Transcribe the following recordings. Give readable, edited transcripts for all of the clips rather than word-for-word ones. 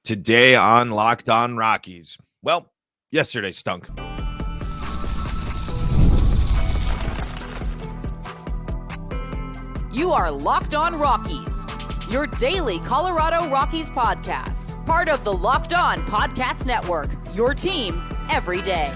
Today on Locked On Rockies. Well, yesterday stunk. You are Locked On Rockies, your daily Colorado Rockies podcast. Part of the Locked On Podcast Network, your team every day.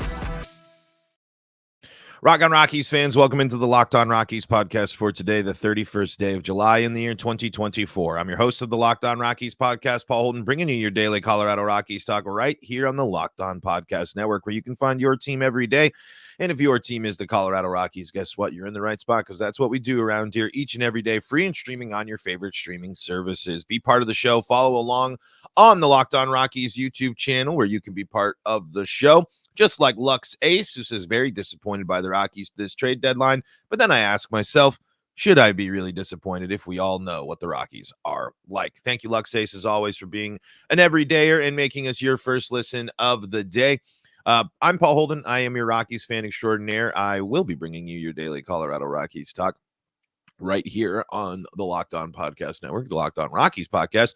Rock on Rockies fans, welcome into the Locked On Rockies podcast for today, the 31st day of July in the year 2024. I'm your host of the Locked On Rockies podcast, Paul Holden, bringing you your daily Colorado Rockies talk right here on the Locked On Podcast Network, where you can find your team every day. And if your team is the Colorado Rockies, guess what? You're in the right spot, because that's what we do around here each and every day, free and streaming on your favorite streaming services. Be part of the show. Follow along on the Locked On Rockies YouTube channel, where you can be part of the show. Just like Lux Ace, who says very disappointed by the Rockies this trade deadline. But then I ask myself, should I be really disappointed if we all know what the Rockies are like? Thank you, Lux Ace, as always, for being an everydayer and making us your first listen of the day. I'm Paul Holden. I am your Rockies fan extraordinaire. I will be bringing you your daily Colorado Rockies talk right here on the Locked On Podcast Network, the Locked On Rockies podcast.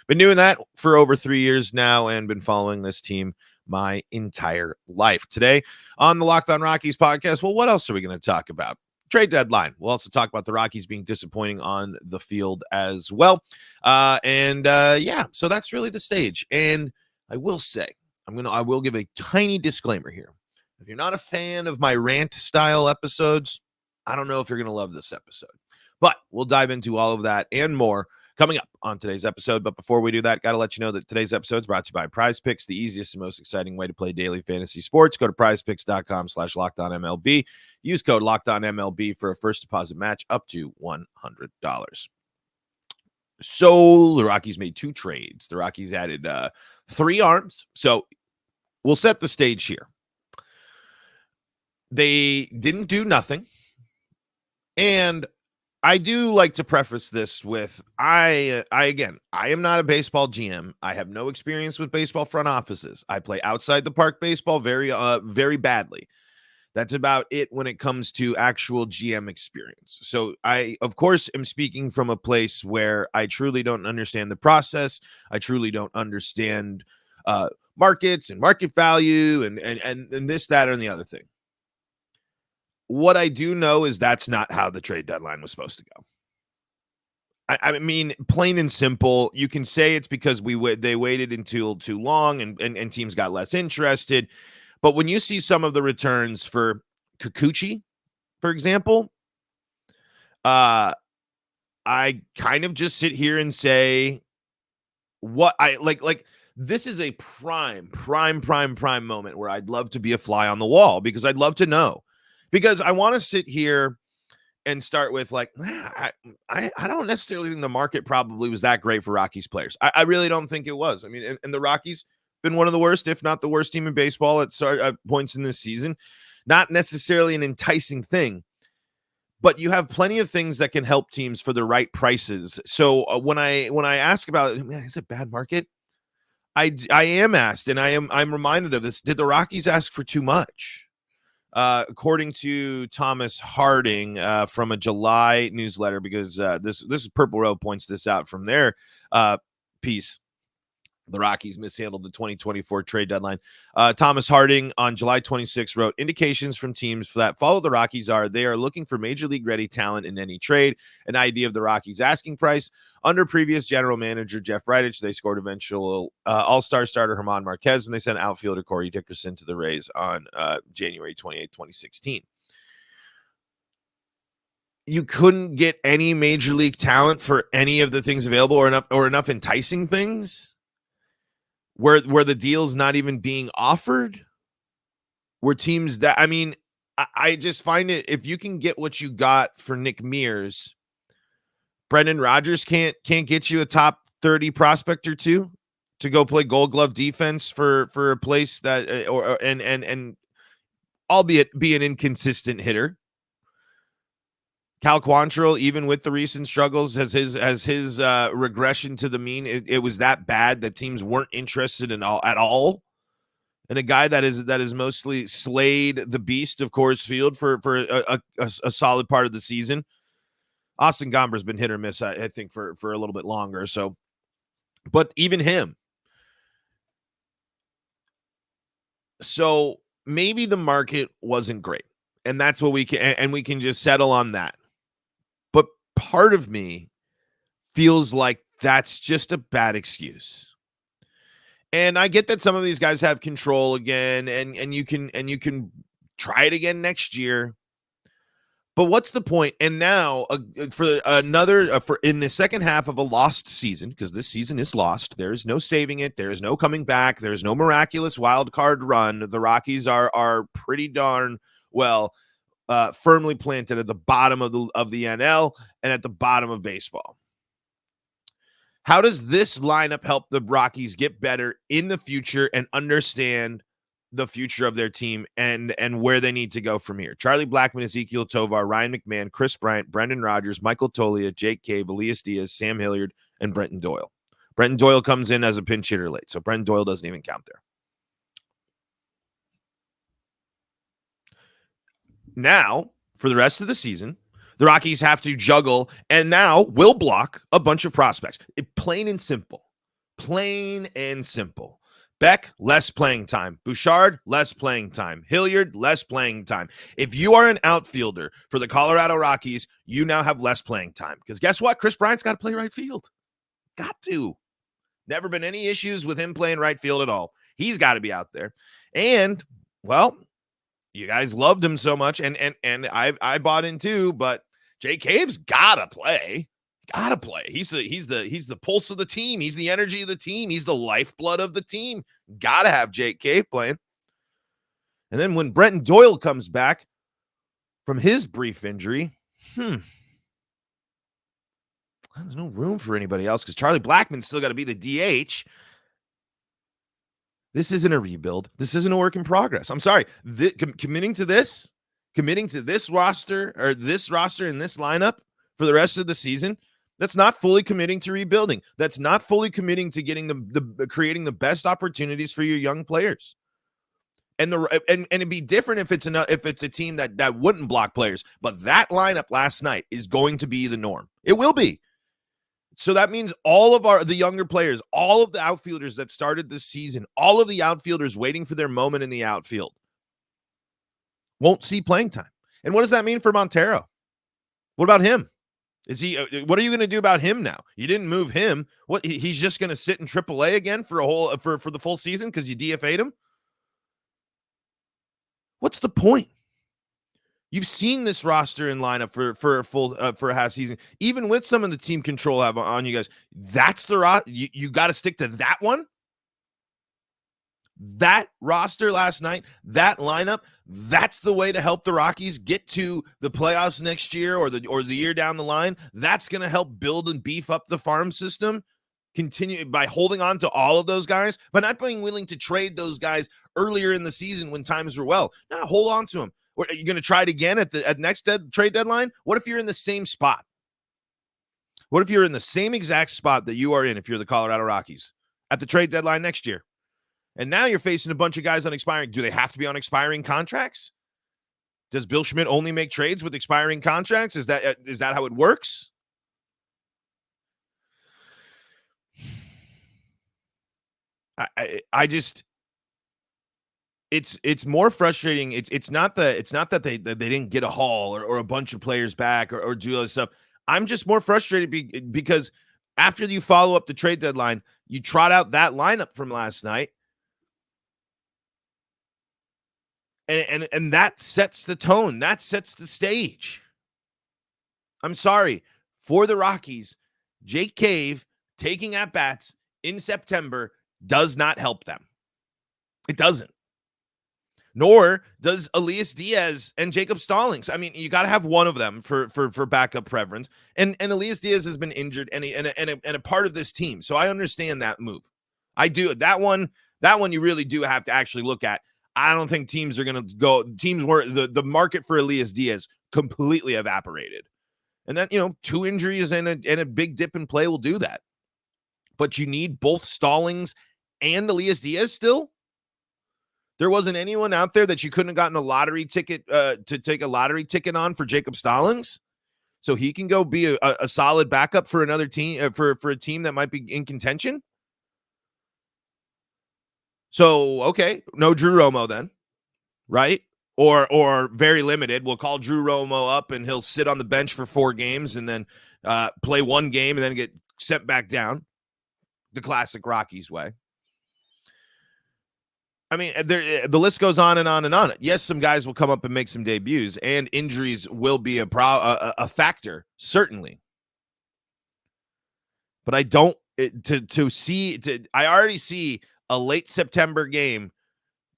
Been doing that for over 3 years now and been following this team my entire life. Today on the Locked On Rockies podcast, well, what else are we going to talk about? Trade deadline. We'll also talk about the Rockies being disappointing on the field as well. So that's really the stage. And I will say, I will give a tiny disclaimer here. If you're not a fan of my rant style episodes, I don't know if you're going to love this episode. But we'll dive into all of that and more coming up on today's episode. But before we do that, got to let you know that today's episode is brought to you by PrizePicks, the easiest and most exciting way to play daily fantasy sports. Go to prizepicks.com/LockedOnMLB. Use code LockedOnMLB for a first deposit match up to $100. So the Rockies made 2 trades. The Rockies added 3 arms. So we'll set the stage here. They didn't do nothing. And I do like to preface this with, I am not a baseball GM. I have no experience with baseball front offices. I play outside the park baseball very badly. That's about it when it comes to actual GM experience. So I, of course, am speaking from a place where I truly don't understand the process. I truly don't understand markets and market value and this, that, and the other thing. What I do know is that's not how the trade deadline was supposed to go. I mean, plain and simple, you can say it's because they waited until too long and teams got less interested. But when you see some of the returns for Kikuchi, for example, I kind of just sit here and say, what I like this is a prime moment where I'd love to be a fly on the wall, because I'd love to know. Because I want to sit here and start with, like, I don't necessarily think the market probably was that great for Rockies players. I really don't think it was. I mean, and the Rockies been one of the worst, if not the worst team in baseball at points in this season. Not necessarily an enticing thing, but you have plenty of things that can help teams for the right prices. So when I ask about, man, is it a bad market? I am asked, and I'm reminded of this. Did the Rockies ask for too much? According to Thomas Harding from a July newsletter, because this is Purple Row points this out from their piece. The Rockies mishandled the 2024 trade deadline. Thomas Harding on July 26 wrote, indications from teams that follow the Rockies are they are looking for major league ready talent in any trade. An idea of the Rockies asking price. Under previous general manager Jeff Bridich, they scored eventual all-star starter German Marquez when they sent outfielder Corey Dickerson to the Rays on January 28, 2016. You couldn't get any major league talent for any of the things available, or enough enticing things where the deal's not even being offered, where teams that, I mean, I just find it, if you can get what you got for Nick Mears, Brendan Rodgers can't get you a top 30 prospect or two to go play Gold Glove defense for a place that and albeit be an inconsistent hitter. Cal Quantrill, even with the recent struggles, has his regression to the mean. It was that bad that teams weren't interested at all. And a guy that is mostly slayed the beast of Coors Field for a solid part of the season. Austin Gomber's been hit or miss, I think, for a little bit longer. So, but even him, So maybe the market wasn't great, and that's what we can, and we can just settle on that. But part of me feels like that's just a bad excuse. And I get that some of these guys have control again, and you can try it again next year. But what's the point? And now for another for in the second half of a lost season, because this season is lost. There is no saving it. There is no coming back. There is no miraculous wild card run. The Rockies are pretty darn well firmly planted at the bottom of the NL and at the bottom of baseball. How does this lineup help the Rockies get better in the future and understand the future of their team and where they need to go from here? Charlie Blackmon, Ezekiel Tovar, Ryan McMahon, Chris Bryant, Brendan Rodgers, Michael Toglia, Jake Cave, Elias Diaz, Sam Hilliard, and Brenton Doyle. Brenton Doyle comes in as a pinch hitter late, so Brenton Doyle doesn't even count there. Now, for the rest of the season, the Rockies have to juggle and now will block a bunch of prospects. Plain and simple. Plain and simple. Beck, less playing time. Bouchard, less playing time. Hilliard, less playing time. If you are an outfielder for the Colorado Rockies, you now have less playing time. Because guess what? Chris Bryant's got to play right field. Got to. Never been any issues with him playing right field at all. He's got to be out there. And, well, you guys loved him so much, and I bought in too, but Jake Cave's gotta play. Gotta play. He's the pulse of the team. He's the energy of the team. He's the lifeblood of the team. Gotta have Jake Cave playing. And then when Brenton Doyle comes back from his brief injury, there's no room for anybody else because Charlie Blackmon's still got to be the DH. This isn't a rebuild. This isn't a work in progress. I'm sorry. Committing to this roster or this roster in this lineup for the rest of the season, that's not fully committing to rebuilding. That's not fully committing to getting the creating the best opportunities for your young players. And it'd be different if it's a team that wouldn't block players. But that lineup last night is going to be the norm. It will be. So that means all of the younger players, all of the outfielders that started this season, all of the outfielders waiting for their moment in the outfield won't see playing time. And what does that mean for Montero? What about him? What are you going to do about him now? You didn't move him. What, he's just going to sit in AAA again for the full season because you DFA'd him? What's the point? You've seen this roster and lineup for a half season, even with some of the team control have on you guys. That's the you got to stick to that one. That roster last night, that lineup, that's the way to help the Rockies get to the playoffs next year or the year down the line. That's going to help build and beef up the farm system. Continue by holding on to all of those guys, but not being willing to trade those guys earlier in the season when times were well. No, hold on to them. Are you going to try it again at next trade deadline? What if you're in the same spot? What if you're in the same exact spot that you are in if you're the Colorado Rockies at the trade deadline next year? And now you're facing a bunch of guys on expiring. Do they have to be on expiring contracts? Does Bill Schmidt only make trades with expiring contracts? Is that how it works? I just it's more frustrating. It's not that they didn't get a haul or a bunch of players back or do all this stuff. I'm just more frustrated because after you follow up the trade deadline, you trot out that lineup from last night. And that sets the tone. That sets the stage. I'm sorry. For the Rockies, Jake Cave taking at-bats in September does not help them. It doesn't. Nor does Elias Diaz and Jacob Stallings. I mean, you got to have one of them for backup preference. And Elias Diaz has been injured and a part of this team. So I understand that move. I do. That one you really do have to actually look at. I don't think teams are going to go. Teams were the market for Elias Diaz completely evaporated. And that, 2 injuries and a big dip in play will do that. But you need both Stallings and Elias Diaz still. There wasn't anyone out there that you couldn't have gotten a lottery ticket to take a lottery ticket on for Jacob Stallings, so he can go be a solid backup for another team for a team that might be in contention. So, okay, no Drew Romo then, right? Or very limited. We'll call Drew Romo up and he'll sit on the bench for 4 games and then play 1 game and then get sent back down the classic Rockies way. I mean, the list goes on and on and on. Yes, some guys will come up and make some debuts, and injuries will be a factor, certainly. But I don't I already see a late September game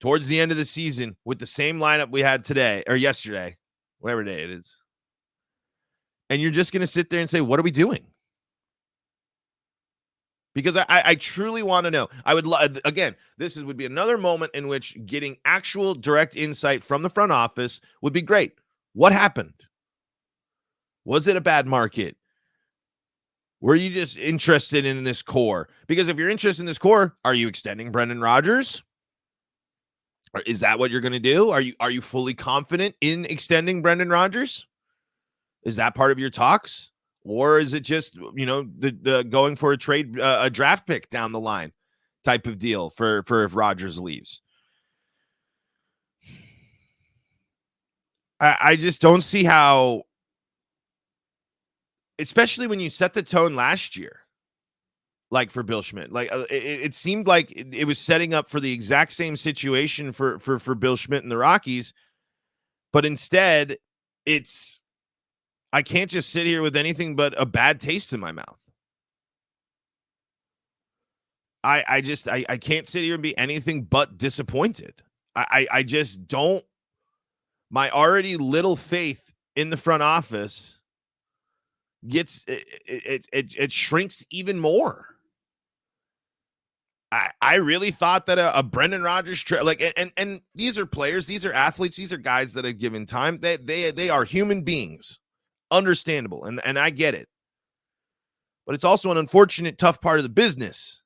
towards the end of the season with the same lineup we had today or yesterday, whatever day it is. And you're just going to sit there and say, what are we doing? Because I truly want to know. I would again, would be another moment in which getting actual direct insight from the front office would be great. What happened? Was it a bad market? Were you just interested in this core? Because if you're interested in this core, are you extending Brendan Rodgers? Or is that what you're going to do? Are you fully confident in extending Brendan Rodgers? Is that part of your talks? Or is it just, the going for a trade, a draft pick down the line type of deal for if Rodgers leaves? I just don't see how, especially when you set the tone last year, like for Bill Schmidt. Like it seemed like it was setting up for the exact same situation for Bill Schmidt and the Rockies, but instead I can't just sit here with anything but a bad taste in my mouth. I can't sit here and be anything but disappointed. I just don't. My already little faith in the front office gets it shrinks even more. I really thought that a Brendan Rodgers and these are players, these are athletes, these are guys that have given time. They are human beings. Understandable, and I get it. But it's also an unfortunate, tough part of the business.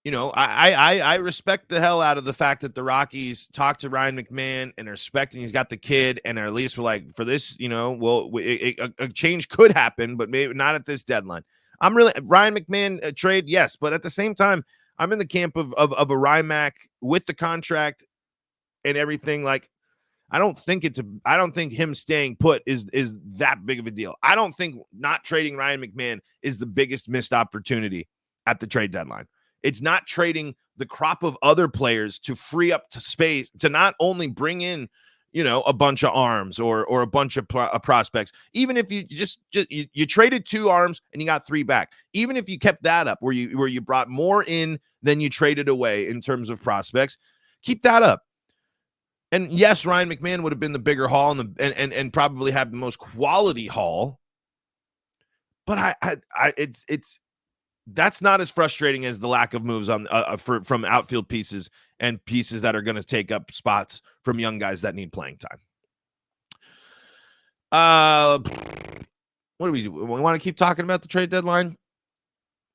I respect the hell out of the fact that the Rockies talked to Ryan McMahon and are respecting he's got the kid, and at least we're like, for this, a change could happen, but maybe not at this deadline. I'm really Ryan McMahon trade, yes, but at the same time, I'm in the camp of a Rymac with the contract and everything. Like, I don't think him staying put is that big of a deal. I don't think not trading Ryan McMahon is the biggest missed opportunity at the trade deadline. It's not trading the crop of other players to free up to space to not only bring in, a bunch of arms or a bunch of prospects. Even if you just you traded 2 arms and you got 3 back. Even if you kept that up where you brought more in than you traded away in terms of prospects, keep that up. And yes, Ryan McMahon would have been the bigger haul and probably have the most quality haul. But it's that's not as frustrating as the lack of moves on from outfield pieces and pieces that are going to take up spots from young guys that need playing time. What do we do? We want to keep talking about the trade deadline?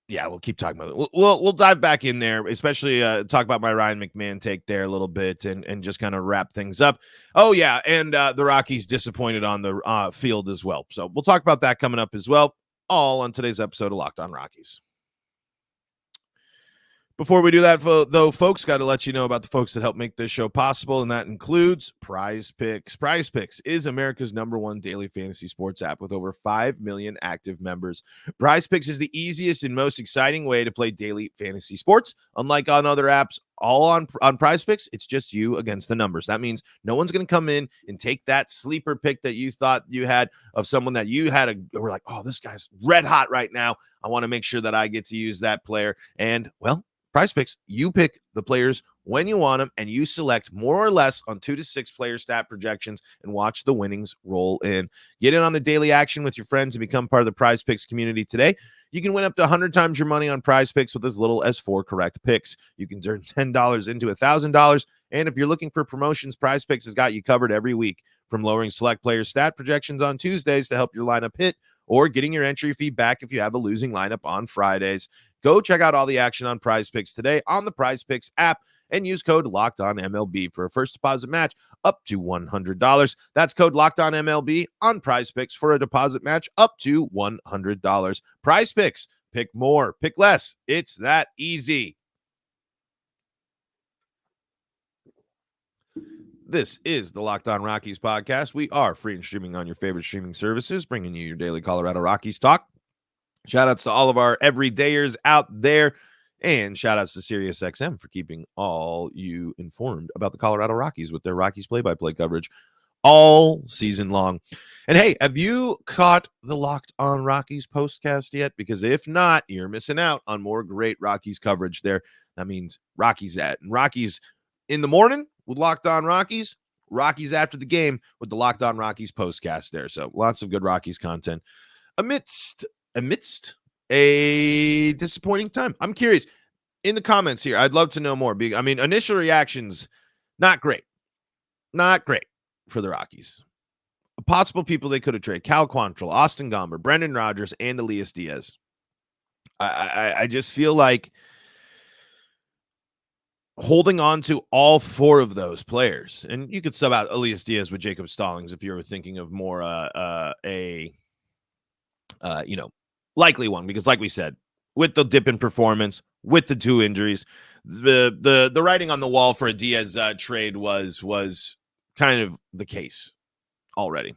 Yeah, we'll keep talking about it. We'll dive back in there, especially talk about my Ryan McMahon take there a little bit and just kind of wrap things up. Oh, yeah, and the Rockies disappointed on the field as well. So we'll talk about that coming up as well, all on today's episode of Locked On Rockies. Before we do that, though, folks, got to let you know about the folks that help make this show possible, and that includes PrizePicks. PrizePicks is America's #1 daily fantasy sports app with over 5 million active members. PrizePicks is the easiest and most exciting way to play daily fantasy sports. Unlike on other apps, all on PrizePicks, it's just you against the numbers. That means no one's going to come in and take that sleeper pick that you thought you had of someone that you had we're like, oh, this guy's red hot right now. I want to make sure that I get to use that player. And, well, PrizePicks, you pick the players when you want them, and you select more or less on 2 to 6 player stat projections and watch the winnings roll in. Get in on the daily action with your friends and become part of the PrizePicks community today. You can win up to 100 times your money on PrizePicks with as little as 4 correct picks. You can turn $10 into $1,000, and if you're looking for promotions, PrizePicks has got you covered every week, from lowering select players' stat projections on Tuesdays to help your lineup hit, or getting your entry fee back if you have a losing lineup on Fridays. Go check out all the action on PrizePicks today on the PrizePicks app and use code LOCKEDONMLB for a first deposit match up to $100. That's code LOCKEDONMLB on PrizePicks for a deposit match up to $100. PrizePicks, pick more, pick less. It's that easy. This is the Locked On Rockies podcast. We are free and streaming on your favorite streaming services, bringing you your daily Colorado Rockies talk. Shout outs to all of our everydayers out there, and shout outs to SiriusXM for keeping all you informed about the Colorado Rockies with their Rockies play-by-play coverage all season long. And hey, have you caught the Locked On Rockies postcast yet? Because if not, you're missing out on more great Rockies coverage there. That means Rockies in the morning with Locked On Rockies, Rockies after the game with the Locked On Rockies postcast there. So lots of good Rockies content amidst a disappointing time. I'm curious in the comments here. I'd love to know more. I mean, initial reactions, not great for the Rockies. Possible people they could have traded: Cal Quantrill, Austin Gomber, Brendan Rodgers, and Elias Diaz. I just feel like holding on to all four of those players, and you could sub out Elias Diaz with Jacob Stallings if you were thinking of more likely one, because like we said, with the dip in performance, with the two injuries, the writing on the wall for a Diaz trade was kind of the case already.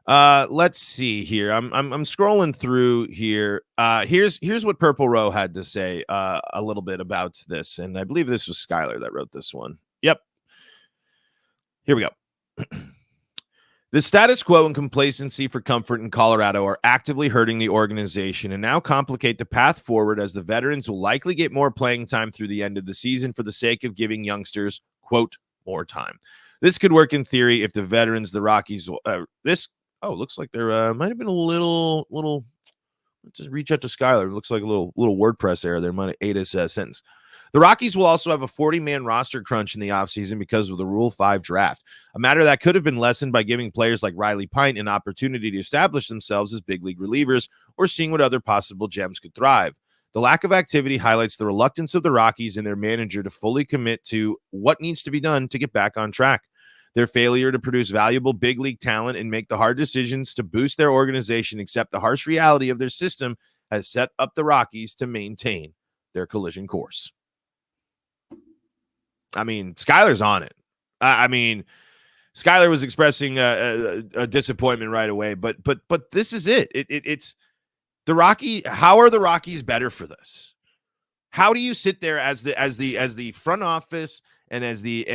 Let's see here. I'm scrolling through here. Here's what Purple Row had to say a little bit about this, and I believe this was Skylar that wrote this one. Yep. Here we go. The status quo and complacency for comfort in Colorado are actively hurting the organization and now complicate the path forward, as the veterans will likely get more playing time through the end of the season for the sake of giving youngsters, quote, more time. This could work in theory if the veterans, the Rockies, looks like there might have been a little, let's just reach out to Skylar. It looks like a little WordPress error there. Might have ate his sentence. The Rockies will also have a 40-man roster crunch in the offseason because of the Rule 5 draft, a matter that could have been lessened by giving players like Riley Pint an opportunity to establish themselves as big league relievers or seeing what other possible gems could thrive. The lack of activity highlights the reluctance of the Rockies and their manager to fully commit to what needs to be done to get back on track. Their failure to produce valuable big league talent and make the hard decisions to boost their organization accept the harsh reality of their system has set up the Rockies to maintain their collision course. I mean, Skylar's on it. Skylar was expressing a disappointment right away, but this is it. It's the Rocky. How are the Rockies better for this? How do you sit there as the front office and as the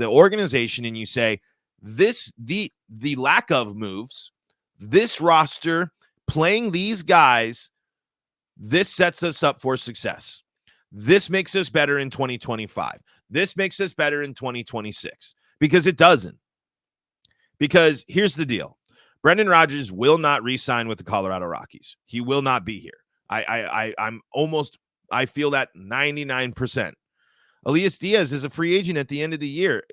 organization, and you say the lack of moves, this roster playing these guys, this sets us up for success. This makes us better in 2025. This makes us better in 2026, because it doesn't. Because here's the deal. Brendan Rodgers will not re-sign with the Colorado Rockies. He will not be here. I feel that 99%. Elias Diaz is a free agent at the end of the year.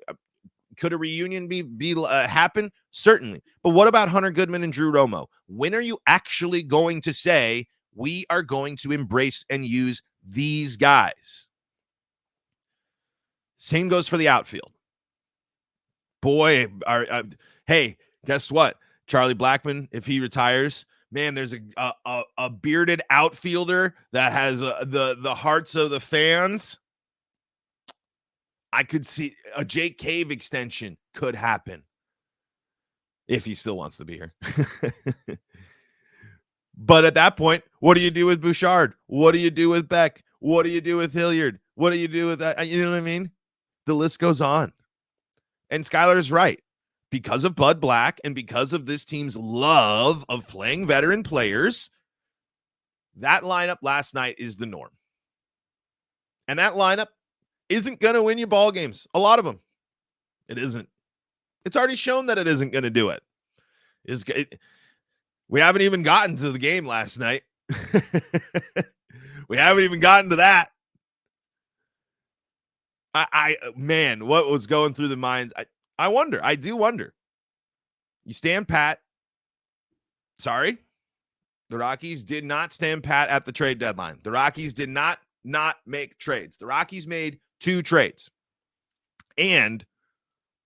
Could a reunion be happen? Certainly. But what about Hunter Goodman and Drew Romo? When are you actually going to say we are going to embrace and use these guys? Same goes for the outfield. Boy, hey, guess what? Charlie Blackmon, if he retires, man, there's a bearded outfielder that has the hearts of the fans. I could see a Jake Cave extension could happen if he still wants to be here. But at that point, what do you do with Bouchard? What do you do with Beck? What do you do with Hilliard? What do you do with that? You know what I mean? The list goes on. And Skylar is right. Because of Bud Black and because of this team's love of playing veteran players, that lineup last night is the norm. And that lineup isn't going to win you ball games. A lot of them. It isn't. It's already shown that it isn't going to do it. We haven't even gotten to the game last night. We haven't even gotten to that. Man, what was going through the minds? I wonder. I do wonder. You stand pat. Sorry. The Rockies did not stand pat at the trade deadline. The Rockies did not make trades. The Rockies made 2 trades. And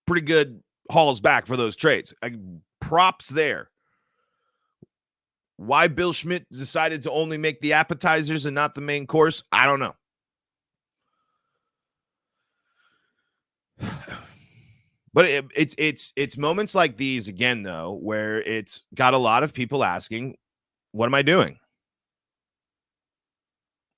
pretty good hauls back for those trades. Props there. Why Bill Schmidt decided to only make the appetizers and not the main course, I don't know. But it's moments like these again, though, where it's got a lot of people asking, what am I doing?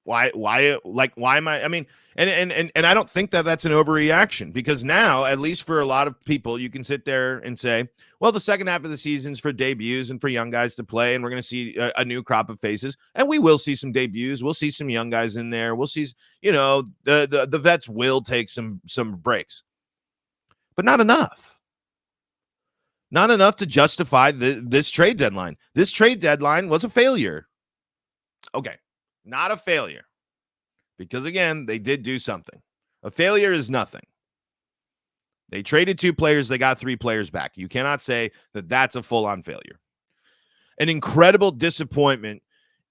Why am I mean, and I don't think that that's an overreaction, because now, at least for a lot of people, you can sit there and say, well, the second half of the season's for debuts and for young guys to play, and we're going to see a new crop of faces, and we will see some debuts. We'll see some young guys in there. We'll see, the vets will take some breaks, but not enough. Not enough to justify this trade deadline. This trade deadline was a failure. Okay. Not a failure, because, again, they did do something. A failure is nothing. They traded 2 players. They got 3 players back. You cannot say that that's a full-on failure. An incredible disappointment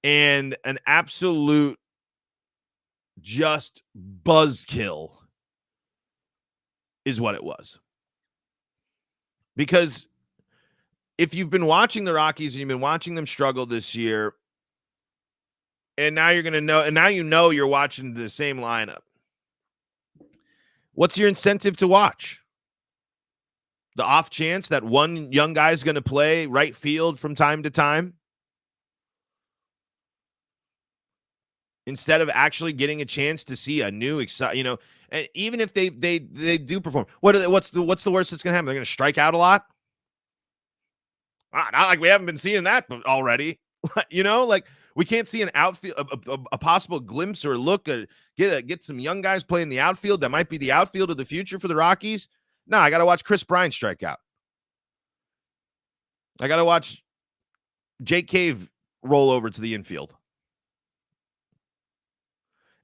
and an absolute just buzzkill is what it was. Because if you've been watching the Rockies and you've been watching them struggle this year, and now you're going to know, and now you're watching the same lineup, what's your incentive to watch? The off chance that one young guy is going to play right field from time to time, instead of actually getting a chance to see a new, and even if they do perform, what's the worst that's going to happen? They're going to strike out a lot. Not like we haven't been seeing that already. We can't see an outfield, a possible glimpse or look at get some young guys playing the outfield that might be the outfield of the future for the Rockies. No, I got to watch Chris Bryant strike out. I got to watch Jake Cave roll over to the infield.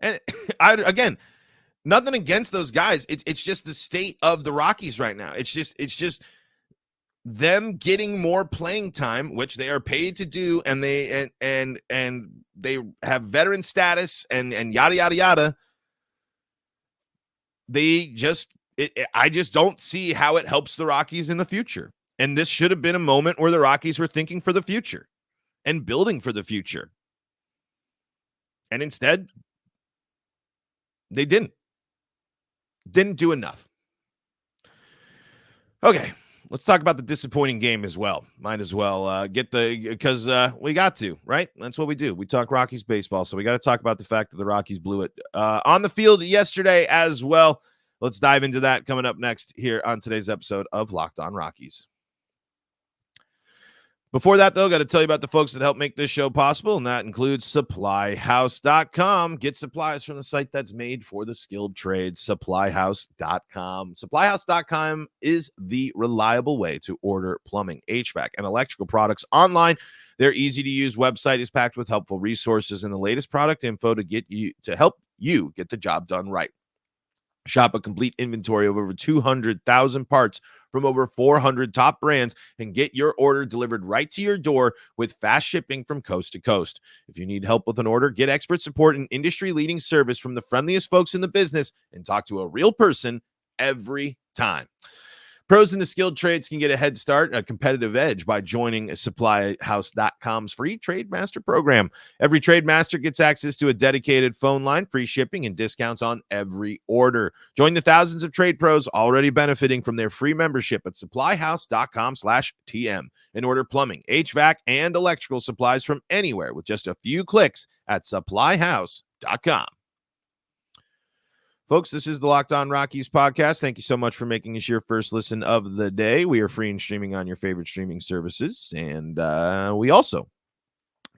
And again, nothing against those guys. It's just the state of the Rockies right now. It's just them getting more playing time, which they are paid to do, and they have veteran status and yada yada yada. I just don't see how it helps the Rockies in the future. And this should have been a moment where the Rockies were thinking for the future and building for the future. And instead, they didn't do enough. Okay. Let's talk about the disappointing game as well. Might as well because we got to, right? That's what we do. We talk Rockies baseball, so we got to talk about the fact that the Rockies blew it on the field yesterday as well. Let's dive into that coming up next here on today's episode of Locked On Rockies. Before that, though, got to tell you about the folks that help make this show possible, and that includes SupplyHouse.com. Get supplies from the site that's made for the skilled trades, SupplyHouse.com. SupplyHouse.com is the reliable way to order plumbing, HVAC, and electrical products online. Their easy-to-use website is packed with helpful resources and the latest product info to help you get the job done right. Shop a complete inventory of over 200,000 parts from over 400 top brands and get your order delivered right to your door with fast shipping from coast to coast. If you need help with an order, get expert support and industry-leading service from the friendliest folks in the business and talk to a real person every time. Pros in the skilled trades can get a head start, a competitive edge, by joining SupplyHouse.com's free Trade Master program. Every Trade Master gets access to a dedicated phone line, free shipping, and discounts on every order. Join the thousands of trade pros already benefiting from their free membership at SupplyHouse.com/TM and order plumbing, HVAC, and electrical supplies from anywhere with just a few clicks at SupplyHouse.com. Folks, this is the Locked On Rockies podcast. Thank you so much for making us your first listen of the day. We are free and streaming on your favorite streaming services. And we also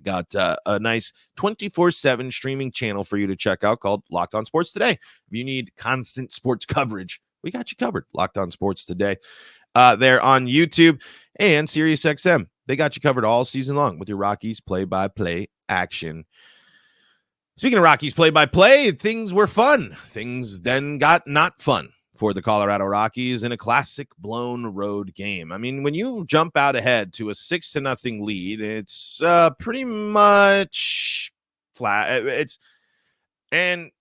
got a nice 24/7 streaming channel for you to check out called Locked On Sports Today. If you need constant sports coverage, we got you covered. Locked On Sports Today. They're on YouTube and SiriusXM. They got you covered all season long with your Rockies play-by-play action. Speaking of Rockies play-by-play, things were fun. Things then got not fun for the Colorado Rockies in a classic blown road game. I mean, when you jump out ahead to a 6-0 lead, it's pretty much flat. And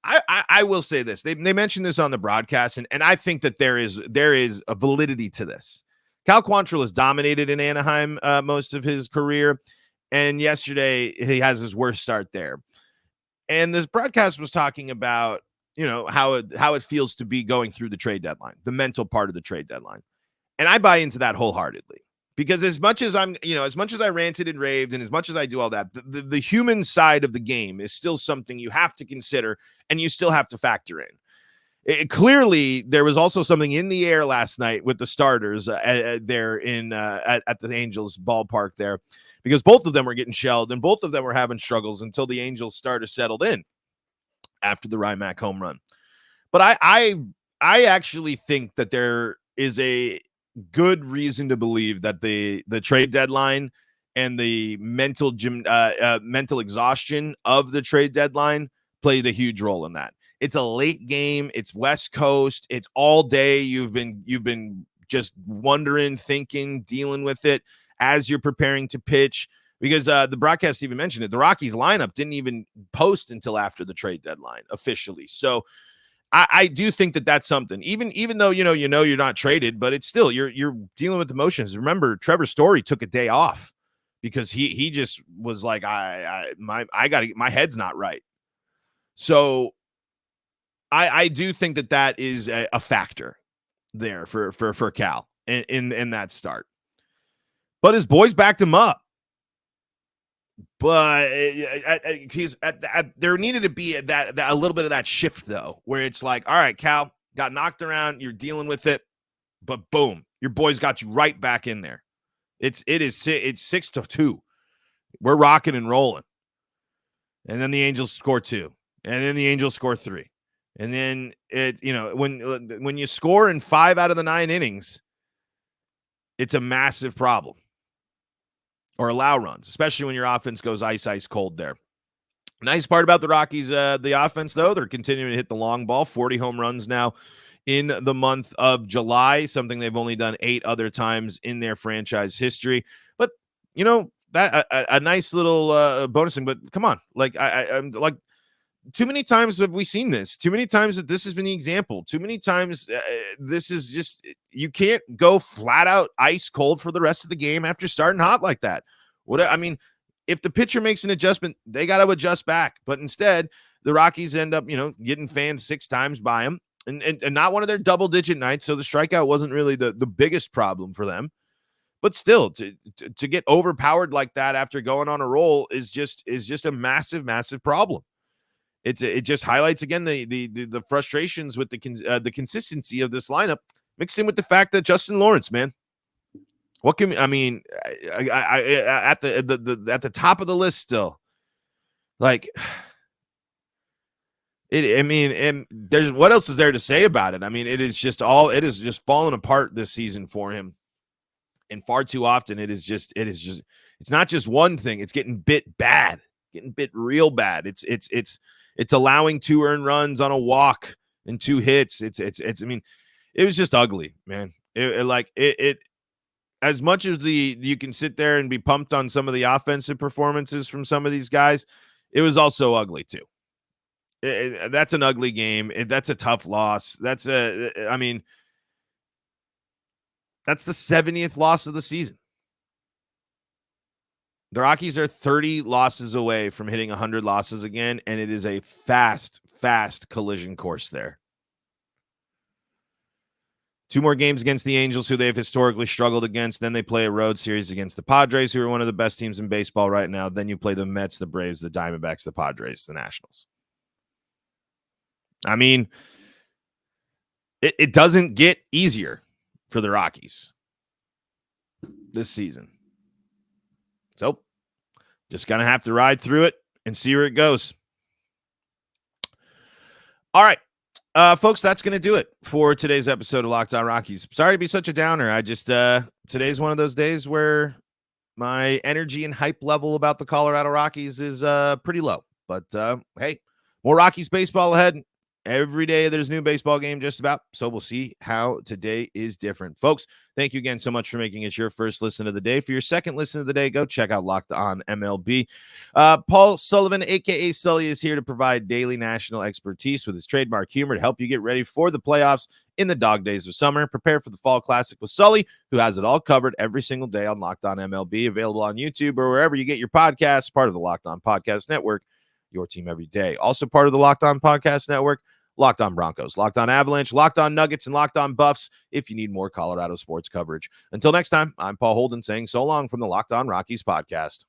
I will say this. They mentioned this on the broadcast, and I think that there is a validity to this. Cal Quantrill has dominated in Anaheim most of his career, and yesterday he has his worst start there. And this broadcast was talking about how it feels to be going through the trade deadline, the mental part of the trade deadline. And I buy into that wholeheartedly, because as much as as much as I ranted and raved and as much as I do all that, the human side of the game is still something you have to consider and you still have to factor in. Clearly, there was also something in the air last night with the starters there at the Angels ballpark there, because both of them were getting shelled and both of them were having struggles until the Angels starter settled in after the Rymack home run. But I actually think that there is a good reason to believe that the trade deadline and the mental exhaustion of the trade deadline played a huge role in that. It's a late game. It's West Coast. It's all day. You've been just wondering, thinking, dealing with it as you're preparing to pitch, because the broadcast even mentioned it. The Rockies lineup didn't even post until after the trade deadline officially. So I do think that that's something, even though, you're not traded, but it's still, you're dealing with emotions. Remember, Trevor Story took a day off because he just was like, my head's not right. So I do think that is a factor there for Cal in that start. But his boys backed him up. But there needed to be a little bit of that shift, though, where it's like, all right, Cal, got knocked around, you're dealing with it, but boom, your boys got you right back in there. It's 6-2. We're rocking and rolling. And then the Angels score 2, and then the Angels score 3. And then when you score in 5 out of the 9 innings, it's a massive problem. Or allow runs, especially when your offense goes ice cold there. Nice part about the Rockies, the offense, though, they're continuing to hit the long ball. 40 home runs now in the month of July, something they've only done 8 other times in their franchise history. But, that a nice little bonus thing. But come on, I'm like, too many times have we seen this. Too many times that this has been the example. Too many times this is just, you can't go flat out ice cold for the rest of the game after starting hot like that. If the pitcher makes an adjustment, they got to adjust back. But instead, the Rockies end up, getting fanned 6 times by them, and not one of their double-digit nights. So the strikeout wasn't really the biggest problem for them. But still, to get overpowered like that after going on a roll is just a massive, massive problem. It just highlights again the frustrations with the consistency of this lineup, mixed in with the fact that Justin Lawrence, man, at the top of the list still, like there's what else is there to say about it? It is just falling apart this season for him, and far too often it's not just one thing. It's getting bit real bad. It's allowing 2 earned runs on a walk and 2 hits. It was just ugly, man. It as much as you can sit there and be pumped on some of the offensive performances from some of these guys, it was also ugly too. That's an ugly game. That's a tough loss. That's the 70th loss of the season. The Rockies are 30 losses away from hitting 100 losses again, and it is a fast collision course there. 2 more games against the Angels, who they've historically struggled against. Then they play a road series against the Padres, who are one of the best teams in baseball right now. Then you play the Mets, the Braves, the Diamondbacks, the Padres, the Nationals. It doesn't get easier for the Rockies this season. So, just going to have to ride through it and see where it goes. All right, folks, that's going to do it for today's episode of Locked On Rockies. Sorry to be such a downer. I just, today's one of those days where my energy and hype level about the Colorado Rockies is pretty low. But, hey, more Rockies baseball ahead. Every day there's a new baseball game just about, so we'll see how today is different. Folks, thank you again so much for making it your first listen of the day. For your second listen of the day, go check out Locked On MLB. Paul Sullivan, a.k.a. Sully, is here to provide daily national expertise with his trademark humor to help you get ready for the playoffs in the dog days of summer. Prepare for the Fall Classic with Sully, who has it all covered every single day on Locked On MLB, available on YouTube or wherever you get your podcasts, part of the Locked On Podcast Network, your team every day. Also part of the Locked On Podcast Network, Locked On Broncos, Locked On Avalanche, Locked On Nuggets, and Locked On Buffs if you need more Colorado sports coverage. Until next time, I'm Paul Holden saying so long from the Locked On Rockies podcast.